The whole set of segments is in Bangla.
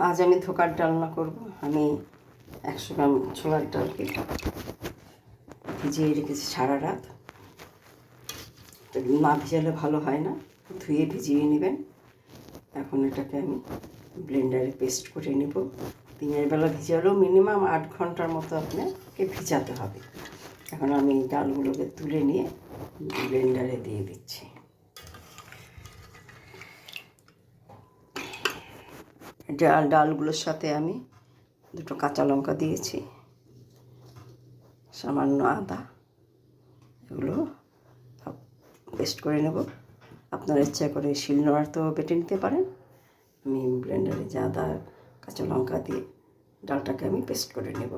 আজ আমি ধোকার ডালনা করব। আমি 100 গ্রাম ছোলার ডালকে ভিজিয়ে রেখেছি সারা রাত। না ভিজালে ভালো হয় না, ধুয়ে ভিজিয়ে নেবেন। এখন এটাকে আমি ব্লেন্ডারে পেস্ট করে নেব। দিনের বেলা ভিজালেও মিনিমাম 8 ঘন্টার মতো আপনাকে ভিজাতে হবে। এখন আমি ডালগুলোকে তুলে নিয়ে ব্লেন্ডারে দিয়ে দিচ্ছি। ডালগুলোর সাথে আমি 2টো কাঁচা লঙ্কা দিয়েছি, সামান্য আদা, এগুলো পেস্ট করে নেব। আপনার ইচ্ছা করে শিলনোড়াতেও বেটে নিতে পারেন। আমি ব্লেন্ডারে যে আদা কাঁচা লঙ্কা দিয়ে ডালটাকে আমি পেস্ট করে নেব।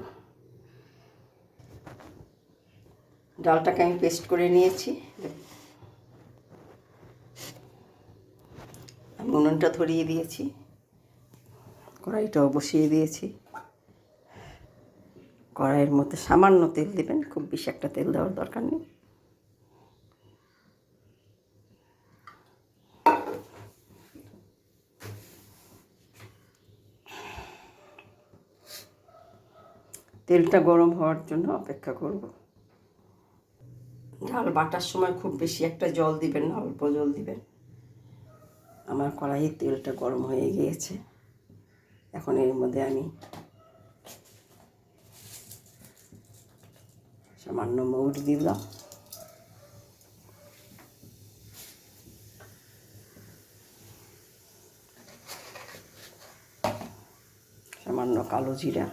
ডালটাকে আমি পেস্ট করে নিয়েছি। আমি উনুনটা ধরিয়ে দিয়েছি, কড়াইটাও বসিয়ে দিয়েছি। কড়াইয়ের মধ্যে সামান্য তেল দেবেন, খুব বেশি একটা তেল দেওয়ার দরকার নেই। তেলটা গরম হওয়ার জন্য অপেক্ষা করব। ডাল বাটার সময় খুব বেশি একটা জল দিবেন না, অল্প জল দিবেন। আমার কড়াইয়ে তেলটা গরম হয়ে গিয়েছে। এখন এর মধ্যে আমি সামান্য মৌরি দিলাম, সামান্য কালো জিরা,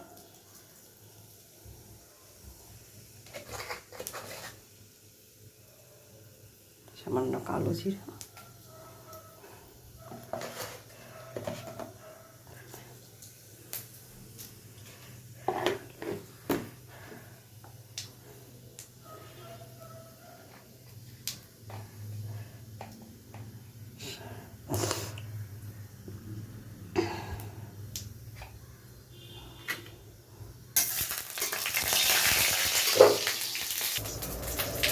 সামান্য কালো জিরা,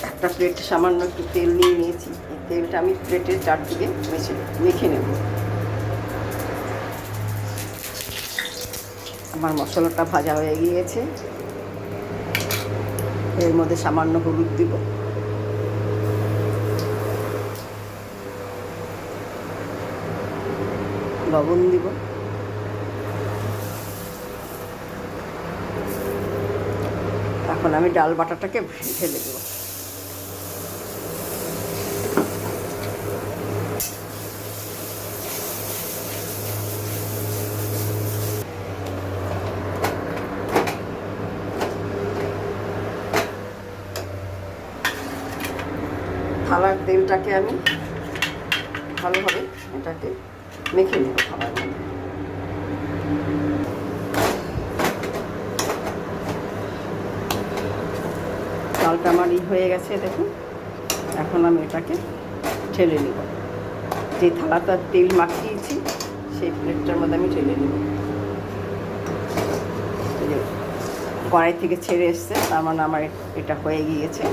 একটা প্লেটে সামান্য একটু তেল নিয়ে নিয়েছি। এই তেলটা আমি প্লেটের চারদিকে মেখে নেব। আমার মশলাটা ভাজা হয়ে গিয়েছে। এর মধ্যে সামান্য হলুদ দিব, লবণ দিব, এখন আমি ডাল বাটাটাকে ঢেলে দেব। থালার তেলটাকে আমি ভালোভাবে এটাকে মেখে নেব থালার মধ্যে। ডালটা আমার হয়ে গেছে দেখুন। এখন আমি এটাকে ঢেলে নেব। যে থালাটা তেল মাখিয়েছি সেই প্লেটটার মধ্যে আমি ঢেলে নেব। কড়াই থেকে ছেড়ে এসছে, তার মানে আমার এটা হয়ে গিয়েছে।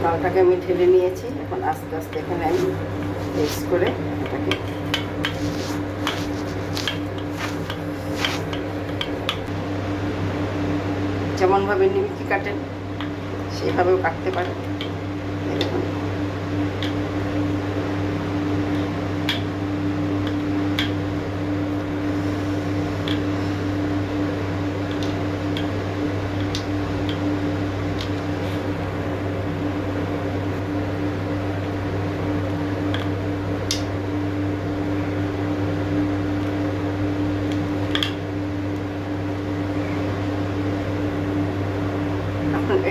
ডালটাকে আমি ঢেলে নিয়েছি। এখন আস্তে আস্তে এখানে আমি মিক্স করে এটাকে যেমনভাবে নিমকি কাটেন সেইভাবেও কাটতে পারেন। দেখুন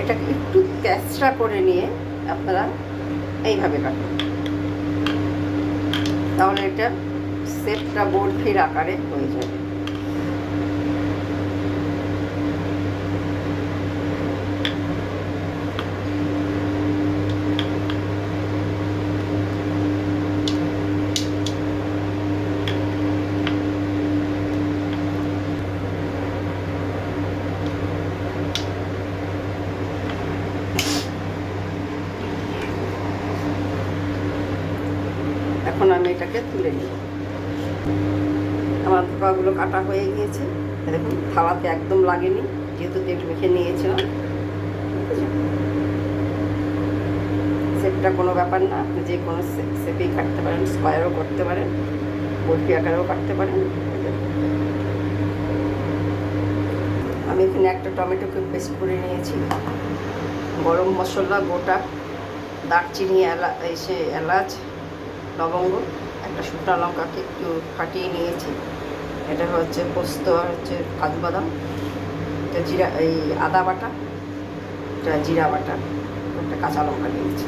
এটাকে একটু ক্যাচড়া করে নিয়ে আপনারা এইভাবে কাটুন, তাহলে এটা শেপটা বরফির আকারে হয়ে যাবে। এখন আমি এটাকে তুলে নিব। আমার ধোকাগুলো কাটা হয়ে গিয়েছে, দেখুন থালাতে একদম লাগেনি, যেহেতু তেল মেখে নিয়েছিলাম। শেপটা কোনো ব্যাপার না, আপনি যে কোনো শেপেই কাটতে পারেন, স্কোয়ারও করতে পারেন, বরফি আকারেও কাটতে পারেন। আমি এখানে একটা টমেটোকে পেস্ট করে নিয়েছি, গরম মশলা, গোটা দারচিনি, এলাচ, লবঙ্গ, একটা শুকনো লঙ্কাকে একটু ফাটিয়ে নিয়েছি। এটা হচ্ছে পোস্ত আর হচ্ছে কাজু বাদাম, এটা জিরা, এই আদা বাটা, এটা জিরা বাটা, একটা কাঁচা লঙ্কা নিয়েছি।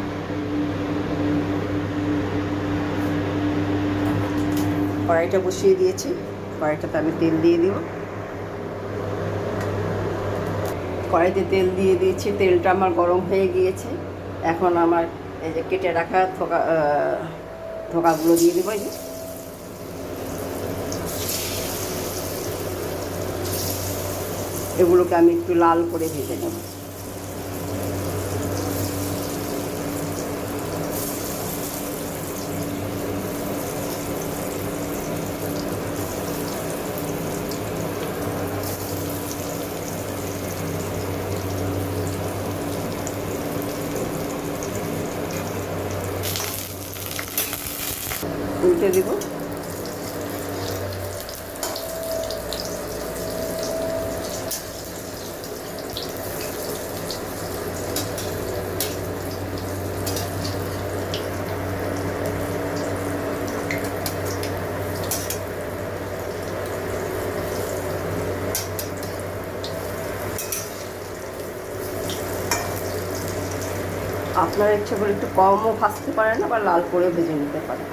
কড়াইটা বসিয়ে দিয়েছি, কড়াইটাতে আমি তেল দিয়ে দিব। কড়াইতে তেল দিয়ে দিয়েছি, তেলটা আমার গরম হয়ে গিয়েছে। এখন আমার এই যে কেটে রাখা ধোকাগুলো দিয়ে দেবো। এগুলোকে আমি একটু লাল করে ভেজে নেব। উল্টে দেব। আপনার ইচ্ছে করে একটু কমও ভাজতে পারেন, আবার লাল করে ভেজে নিতে পারেন।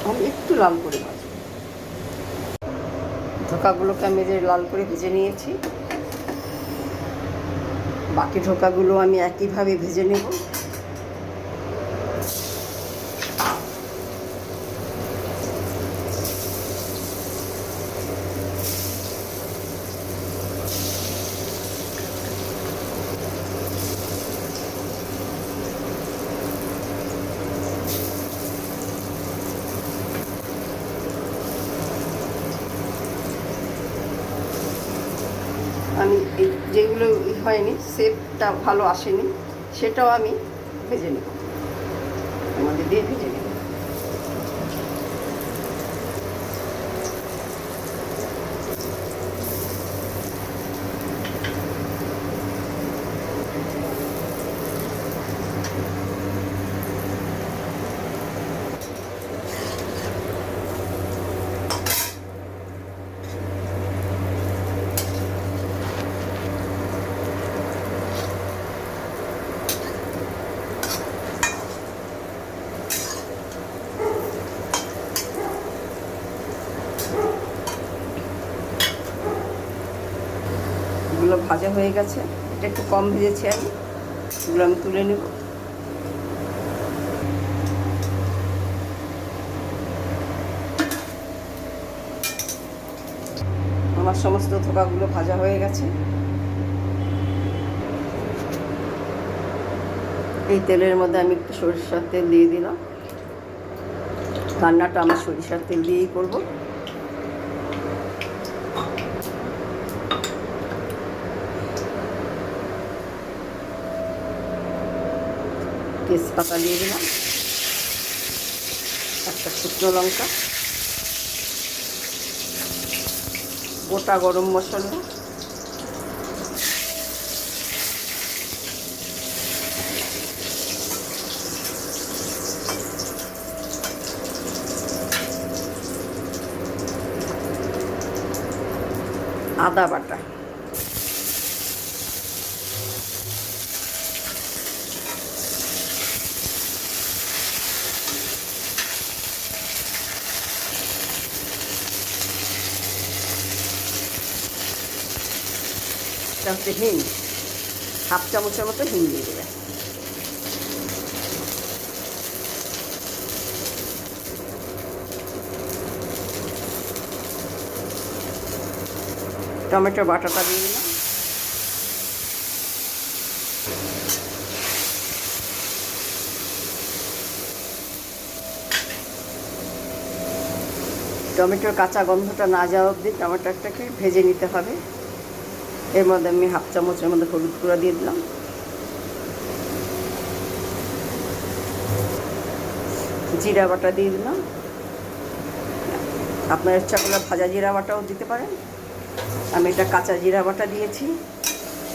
আমি একটু লাল করে ভাজবো। ধোকাগুলোকে আমি যে লাল করে ভেজে নিয়েছি, বাকি ধোকাগুলো আমি একইভাবে ভেজে নেব। আমি যেগুলো হয়নি, শেপটা ভালো আসেনি, সেটাও আমি ভেজে নেব, আমাদের দিয়ে ভেজে নেব। এগুলো ভাজা হয়ে গেছে, এটা একটু কম ভেজেছি আমি, এগুলো আমি তুলে নেব। আমার সমস্ত ধোকাগুলো ভাজা হয়ে গেছে। এই তেলের মধ্যে আমি একটু সরিষার তেল দিয়ে দিলাম, রান্নাটা আমি সরিষার তেল দিয়েই করব। তেজপাতা দিয়ে দিলাম, একটা শুকনো লঙ্কা, গোটা গরম মশলা, আদা বাটা, এটা হচ্ছে হিং, হাফ চামচের মতো হিং দিয়ে দেবে। টমেটো বাটাটা দিয়ে দিলাম। টমেটোর কাঁচা গন্ধটা না যাওয়া অবধি টমেটোটাকে ভেজে নিতে হবে। এর মধ্যে আমি হাফ চামচের মধ্যে হলুদ গুঁড়া দিয়ে দিলাম, জিরা বাটা দিয়ে দিলাম। আপনার ইচ্ছা করলে ভাজা জিরা বাটাও দিতে পারেন। আমি এটা কাঁচা জিরা বাটা দিয়েছি।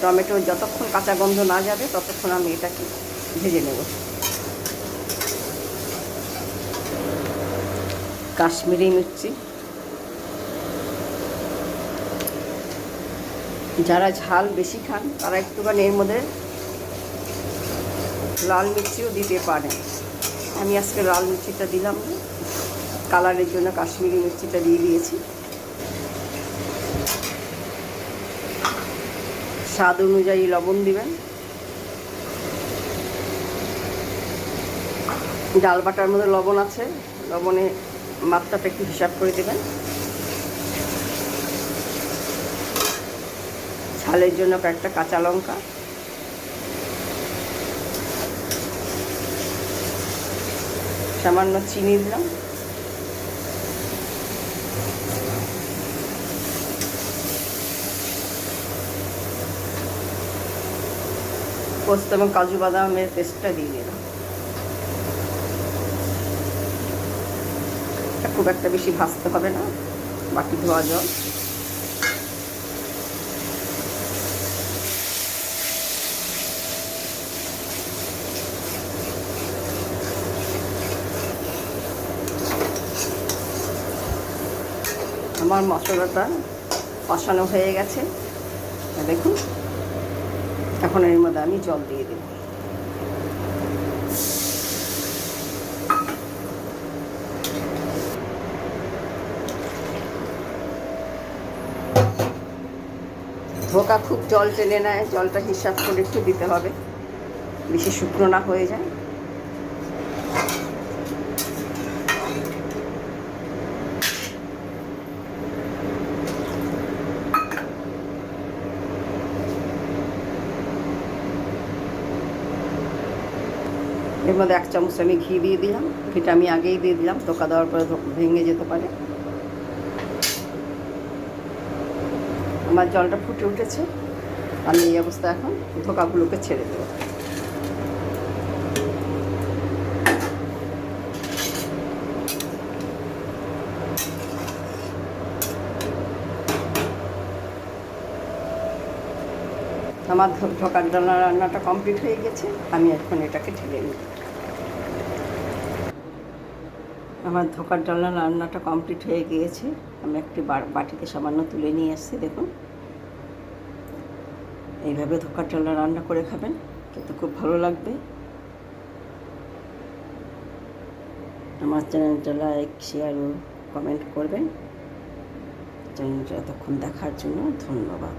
টমেটো যতক্ষণ কাঁচা গন্ধ না যাবে ততক্ষণ আমি এটাকে ভেজে নেব। কাশ্মীরি মির্চি, যারা ঝাল বেশি খান তারা একটুখানি এর মধ্যে লাল মির্চিও দিতে পারেন। আমি আজকে লাল মির্চিটা দিলাম না, কালারের জন্য কাশ্মীরি মির্চিটা দিয়ে দিয়েছি। স্বাদ অনুযায়ী লবণ দিবেন। ডাল বাটার মধ্যে লবণ আছে, লবণে মাত্রাটা একটু হিসাব করে দেবেন। ঝালের জন্য কয়েকটা কাঁচা লঙ্কা, সামান্য চিনি দিলাম। পোস্ত এবং কাজু বাদামের পেস্টটা দিয়ে দিলাম। খুব একটা বেশি ভাজতে হবে না, বাটি ধোয়া জল। আমার মশলাটা কষানো হয়ে গেছে, দেখুন। এখন এর মধ্যে আমি জল দিয়ে দেব। ধোকা খুব জল টেনে নেয়, জলটা হিসাব করে একটু দিতে হবে, বেশি শুকনো না হয়ে যায়। এর মধ্যে 1 চামচ আমি ঘি দিয়ে দিলাম। ঘিটা আমি আগেই দিয়ে দিলাম, ধোকা দেওয়ার পরে ভেঙে যেতে পারে। আমার জলটা ফুটে উঠেছে, আমি এই অবস্থা এখন ধোকাগুলোকে ছেড়ে দেব। আমার ধোকার ডালনা রান্নাটা কমপ্লিট হয়ে গেছে, আমি এখন এটাকে ঢেলে নিই। আমার ধোকার ডালনা রান্নাটা কমপ্লিট হয়ে গিয়েছে। আমি একটি বাটিতে সামান্য তুলে নিয়ে আসছি, দেখুন। এইভাবে ধোকার ডালনা রান্না করে খাবেন, খেতে খুব ভালো লাগবে। আমার চ্যানেলটা লাইক, শেয়ার ও কমেন্ট করবেন। চ্যানেলটা এতক্ষণ দেখার জন্য ধন্যবাদ।